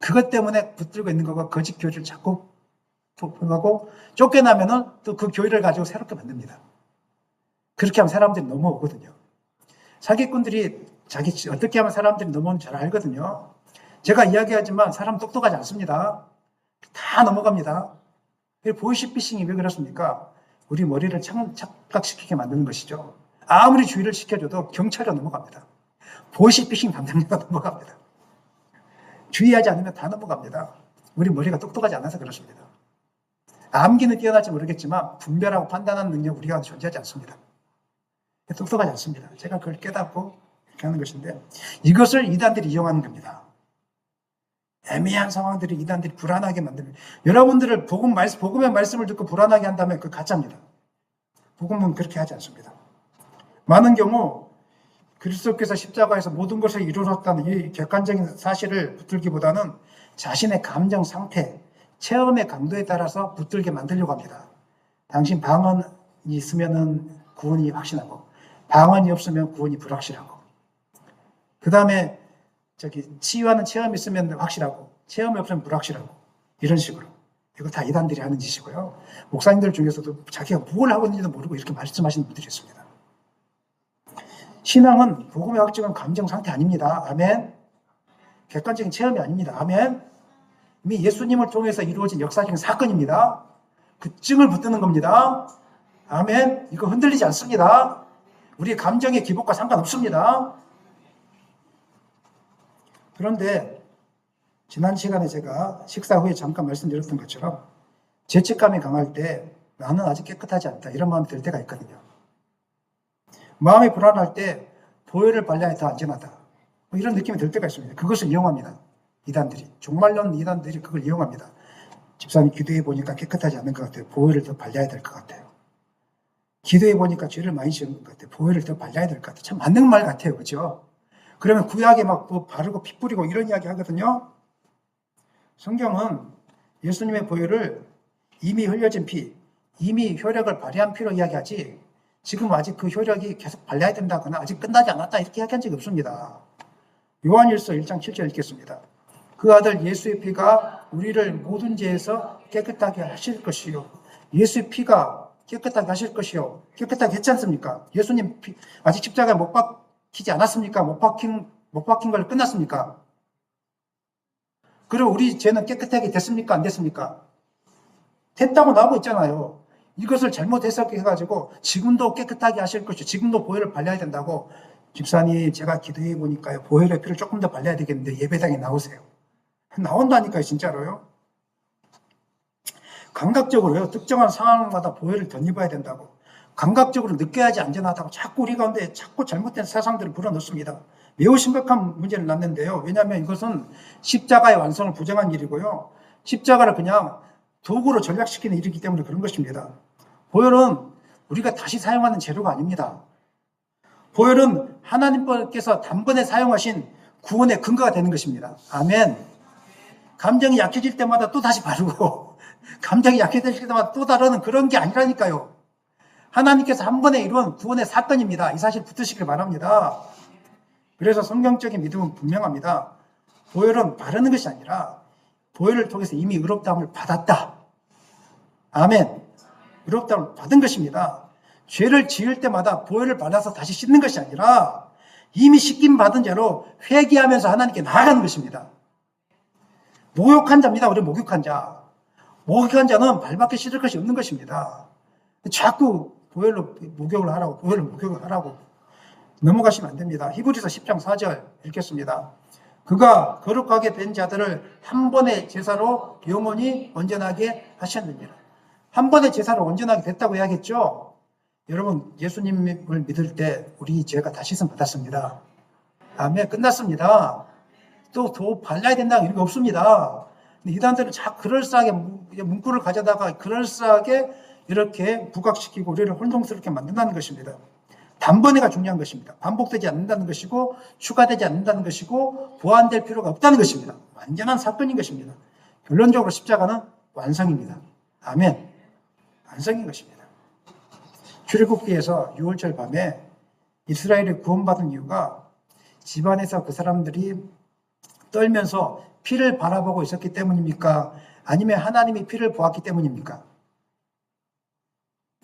그것 때문에 붙들고 있는 거가 거짓 교리를 자꾸 하고 쫓겨나면은 또 그 교리를 가지고 새롭게 만듭니다. 그렇게 하면 사람들이 넘어오거든요. 사기꾼들이 어떻게 하면 사람들이 넘어오는지 잘 알거든요. 제가 이야기하지만 사람 똑똑하지 않습니다. 다 넘어갑니다. 보이시피싱이 왜 그렇습니까? 우리 머리를 착각시키게 만드는 것이죠. 아무리 주의를 시켜줘도 경찰로 넘어갑니다. 보이시피싱 담당자가 넘어갑니다. 주의하지 않으면 다 넘어갑니다. 우리 머리가 똑똑하지 않아서 그렇습니다. 암기는 뛰어날지 모르겠지만 분별하고 판단하는 능력 우리가 존재하지 않습니다. 똑똑하지 않습니다. 제가 그걸 깨닫고 이렇게 하는 것인데 이것을 이단들이 이용하는 겁니다. 애매한 상황들이 이단들이 불안하게 만드는 여러분들을 복음의 말씀을 듣고 불안하게 한다면 그 가짜입니다. 복음은 그렇게 하지 않습니다. 많은 경우 그리스도께서 십자가에서 모든 것을 이루셨다는 이 객관적인 사실을 붙들기보다는 자신의 감정 상태, 체험의 강도에 따라서 붙들게 만들려고 합니다. 당신 방언이 있으면 구원이 확신하고 방언이 없으면 구원이 불확실하고 그 다음에 치유하는 체험이 있으면 확실하고 체험이 없으면 불확실하고 이런 식으로 이거 다 이단들이 하는 짓이고요. 목사님들 중에서도 자기가 뭘 하고 있는지도 모르고 이렇게 말씀하시는 분들이 있습니다. 신앙은 복음의 확증은 감정 상태 아닙니다. 아멘. 객관적인 체험이 아닙니다. 아멘. 이미 예수님을 통해서 이루어진 역사적인 사건입니다. 그 증을 붙드는 겁니다. 아멘. 이거 흔들리지 않습니다. 우리의 감정의 기복과 상관없습니다. 그런데 지난 시간에 제가 식사 후에 잠깐 말씀드렸던 것처럼 죄책감이 강할 때 나는 아직 깨끗하지 않다 이런 마음이 들 때가 있거든요. 마음이 불안할 때 보혈을 발라야 더 안전하다 이런 느낌이 들 때가 있습니다. 그것을 이용합니다. 이단들이 종말론 이단들이 그걸 이용합니다. 집사님 기도해 보니까 깨끗하지 않는 것 같아요. 보혈을 더 발라야 될 것 같아요. 기도해 보니까 죄를 많이 지은 것 같아요. 보혈을 더 발라야 될 것 같아요. 참 맞는 말 같아요. 그렇죠? 그러면 구약에 막 뭐 바르고 피 뿌리고 이런 이야기 하거든요. 성경은 예수님의 보혈을 이미 흘려진 피, 이미 효력을 발휘한 피로 이야기하지 지금 아직 그 효력이 계속 발려야 된다거나 아직 끝나지 않았다 이렇게 이야기한 적이 없습니다. 요한일서 1장 7절 읽겠습니다. 그 아들 예수의 피가 우리를 모든 죄에서 깨끗하게 하실 것이요. 예수의 피가 깨끗하게 하실 것이요. 깨끗하게 했지 않습니까? 예수님 피, 아직 십자가에 못 박히지 않았습니까? 못 박힌 걸 끝났습니까? 그리고 우리 죄는 깨끗하게 됐습니까? 안 됐습니까? 됐다고 나오고 있잖아요. 이것을 잘못 해석해가지고 지금도 깨끗하게 하실 것이요. 지금도 보혈을 발려야 된다고 집사님 제가 기도해 보니까요. 보혈의 피를 조금 더 발려야 되겠는데 예배당에 나오세요. 나온다니까요. 진짜로요. 감각적으로요. 특정한 상황마다 보혈을 덧입어야 된다고. 감각적으로 느껴야지 안전하다고 자꾸 우리 가운데 자꾸 잘못된 사상들을 불어넣습니다. 매우 심각한 문제를 낳는데요. 왜냐하면 이것은 십자가의 완성을 부정한 일이고요. 십자가를 그냥 도구로 전략시키는 일이기 때문에 그런 것입니다. 보혈은 우리가 다시 사용하는 재료가 아닙니다. 보혈은 하나님께서 단번에 사용하신 구원의 근거가 되는 것입니다. 아멘. 감정이 약해질 때마다 또 다시 바르고 감정이 약해질 때마다 또 다르는 그런 게 아니라니까요. 하나님께서 한 번에 이룬 구원의 사건입니다. 이 사실 붙으시길 바랍니다. 그래서 성경적인 믿음은 분명합니다. 보혈은 바르는 것이 아니라 보혈을 통해서 이미 의롭다함을 받았다. 아멘. 의롭다함을 받은 것입니다. 죄를 지을 때마다 보혈을 발라서 다시 씻는 것이 아니라 이미 씻김 받은 자로 회개하면서 하나님께 나아가는 것입니다. 목욕한 자입니다. 우리 목욕한 자. 목욕한 자는 발밖에 씻을 것이 없는 것입니다. 자꾸 보혈로 목욕을 하라고 넘어가시면 안 됩니다. 히브리서 10장 4절 읽겠습니다. 그가 거룩하게 된 자들을 한 번의 제사로 영원히 온전하게 하셨느니라. 한 번의 제사로 온전하게 됐다고 해야겠죠? 여러분, 예수님을 믿을 때 우리 죄가 다 씻음 받았습니다. 아멘. 끝났습니다. 또 더 발라야 된다는 이런 게 없습니다. 이단들은 자꾸 그럴싸하게 문구를 가져다가 그럴싸하게 이렇게 부각시키고 우리를 혼동스럽게 만든다는 것입니다. 단번에가 중요한 것입니다. 반복되지 않는다는 것이고 추가되지 않는다는 것이고 보완될 필요가 없다는 것입니다. 완전한 사건인 것입니다. 결론적으로 십자가는 완성입니다. 아멘. 완성인 것입니다. 출애굽기에서 6월절 밤에 이스라엘이 구원받은 이유가 집안에서 그 사람들이 떨면서 피를 바라보고 있었기 때문입니까? 아니면 하나님이 피를 보았기 때문입니까?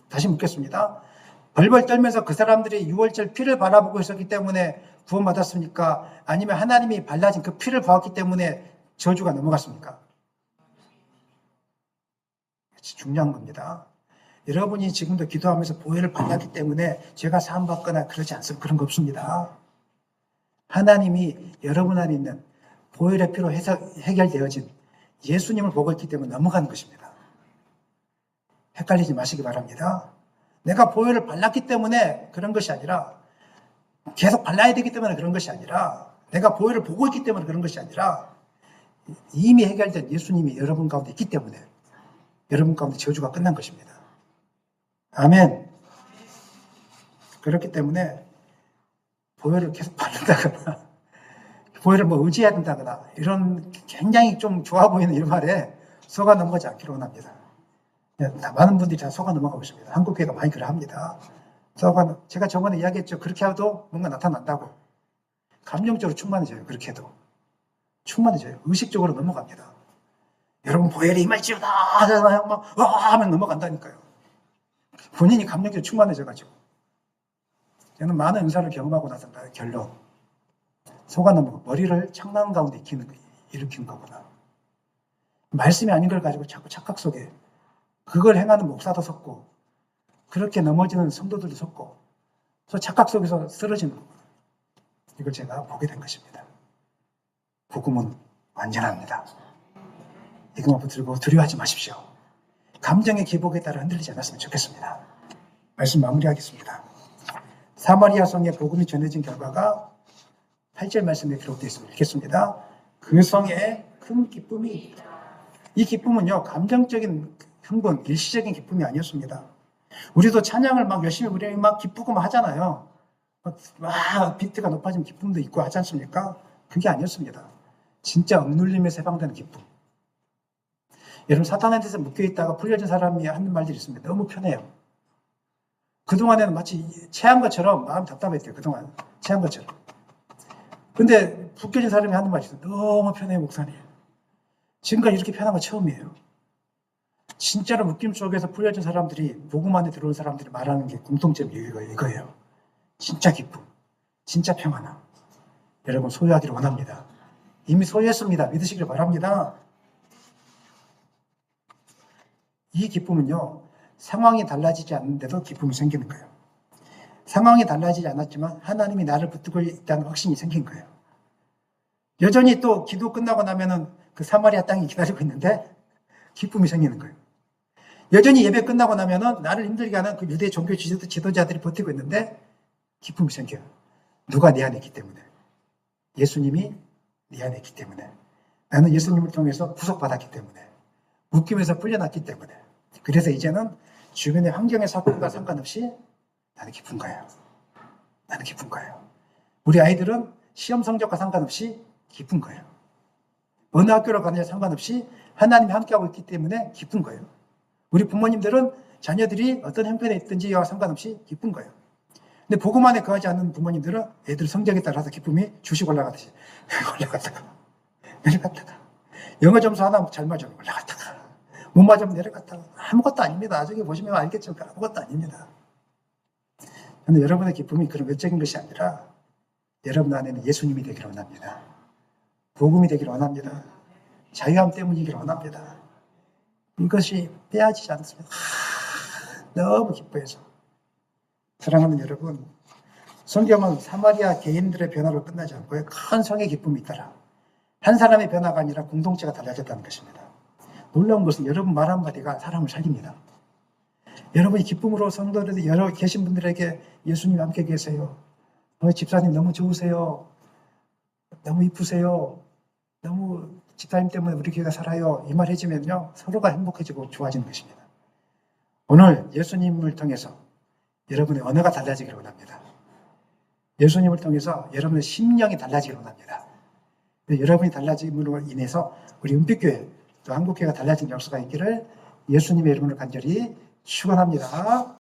다시 묻겠습니다. 벌벌 떨면서 그 사람들이 6월절 피를 바라보고 있었기 때문에 구원받았습니까? 아니면 하나님이 발라진 그 피를 보았기 때문에 저주가 넘어갔습니까? 중요한 겁니다. 여러분이 지금도 기도하면서 보혈을 발랐기 때문에 죄가 사함받거나 그러지 않습니다. 그런 거 없습니다. 하나님이 여러분 안에 있는 보혈의 피로 해결되어진 예수님을 보고 있기 때문에 넘어가는 것입니다. 헷갈리지 마시기 바랍니다. 내가 보혈을 발랐기 때문에 그런 것이 아니라, 계속 발라야 되기 때문에 그런 것이 아니라, 내가 보혈을 보고 있기 때문에 그런 것이 아니라, 이미 해결된 예수님이 여러분 가운데 있기 때문에 여러분 가운데 저주가 끝난 것입니다. 아멘. 그렇기 때문에 보혈을 계속 바른다거나 보혈을 의지해야 된다거나 이런 굉장히 좀 좋아 보이는 이런 말에 속아 넘어가지 않기로 원합니다. 많은 분들이 다 속아 넘어가고 있습니다. 한국교회가 많이 그러합니다. 제가 저번에 이야기했죠. 그렇게 해도 뭔가 나타난다고. 감정적으로 충만해져요. 그렇게 해도. 충만해져요. 의식적으로 넘어갑니다. 여러분 보혈이 임할지어다 하잖아요. 막 와 하면 넘어간다니까요. 본인이 감정적으로 충만해져가지고. 저는 많은 은사를 경험하고 나서 결론. 속아 넘어가. 머리를 창남 가운데 일으킨 거구나. 말씀이 아닌 걸 가지고 자꾸 착각 속에 그걸 행하는 목사도 섰고 그렇게 넘어지는 성도들도 섰고 또 착각 속에서 쓰러지는 거구나. 이걸 제가 보게 된 것입니다. 복음은 완전합니다. 이것만 붙들고 두려워하지 마십시오. 감정의 기복에 따라 흔들리지 않았으면 좋겠습니다. 말씀 마무리하겠습니다. 사마리아 성에 복음이 전해진 결과가 8절 말씀에 기록되어 있습니다. 읽겠습니다. 그 성에 큰 기쁨이 있다. 이 기쁨은요, 감정적인 흥분, 일시적인 기쁨이 아니었습니다. 우리도 찬양을 막 열심히 우리 막 기쁘고 막 하잖아요. 막 비트가 높아지면 기쁨도 있고 하지 않습니까? 그게 아니었습니다. 진짜 억눌림에서 해방되는 기쁨. 여러분, 사탄한테서 묶여있다가 풀려진 사람이 하는 말들이 있습니다. 너무 편해요. 그동안에는 마치 체한 것처럼 마음이 답답했대요. 그동안 체한 것처럼. 근데 묶여진 사람이 하는 말이 있어요. 너무 편해요, 목사님. 지금까지 이렇게 편한 거 처음이에요. 진짜로 묶임 속에서 풀려진 사람들이, 복음 안에 들어온 사람들이 말하는 게 공통점이 이거예요. 진짜 기쁨, 진짜 평안함. 여러분 소유하기를 원합니다. 이미 소유했습니다. 믿으시길 바랍니다. 이 기쁨은요, 상황이 달라지지 않는데도 기쁨이 생기는 거예요. 상황이 달라지지 않았지만 하나님이 나를 붙들고 있다는 확신이 생긴 거예요. 여전히 또 기도 끝나고 나면은 그 사마리아 땅이 기다리고 있는데 기쁨이 생기는 거예요. 여전히 예배 끝나고 나면은 나를 힘들게 하는 그 유대 종교 지도자들이 버티고 있는데 기쁨이 생겨요. 누가 내 안에 있기 때문에. 예수님이 내 안에 있기 때문에. 나는 예수님을 통해서 구속받았기 때문에. 묶임에서 풀려났기 때문에. 그래서 이제는 주변의 환경의 사건과 상관없이 나는 기쁜 거예요. 나는 기쁜 거예요. 우리 아이들은 시험 성적과 상관없이 기쁜 거예요. 어느 학교로 가느냐 상관없이 하나님이 함께하고 있기 때문에 기쁜 거예요. 우리 부모님들은 자녀들이 어떤 형편에 있든지와 상관없이 기쁜 거예요. 근데 복음 안에 거하지 않는 부모님들은 애들 성적에 따라서 기쁨이 주식 올라가듯이 올라갔다가 내려갔다가 영어 점수 하나 잘 맞으면 올라갔다가 못 맞으면 내려갔다가 아무것도 아닙니다. 나중에 보시면 알겠지만 아무것도 아닙니다. 그런데 여러분의 기쁨이 그런 외적인 것이 아니라 여러분 안에는 예수님이 되기를 원합니다. 복음이 되기를 원합니다. 자유함 때문이기를 원합니다. 이것이 빼앗지지 않습니다. 너무 기뻐해서. 사랑하는 여러분, 성경은 사마리아 개인들의 변화로 끝나지 않고요. 큰 성의 기쁨이 있더라. 한 사람의 변화가 아니라 공동체가 달라졌다는 것입니다. 놀라운 것은 여러분 말 한마디가 사람을 살립니다. 여러분이 기쁨으로 성도들 여러 계신 분들에게 예수님 함께 계세요. 집사님 너무 좋으세요. 너무 이쁘세요. 너무 집사님 때문에 우리 교회가 살아요. 이 말 해주면요. 서로가 행복해지고 좋아지는 것입니다. 오늘 예수님을 통해서 여러분의 언어가 달라지기를 원합니다. 예수님을 통해서 여러분의 심령이 달라지기를 원합니다. 여러분이 달라짐으로 인해서 우리 은빛교회 또 한국교회가 달라진 역사가 있기를 예수님의 이름으로 간절히 축원합니다.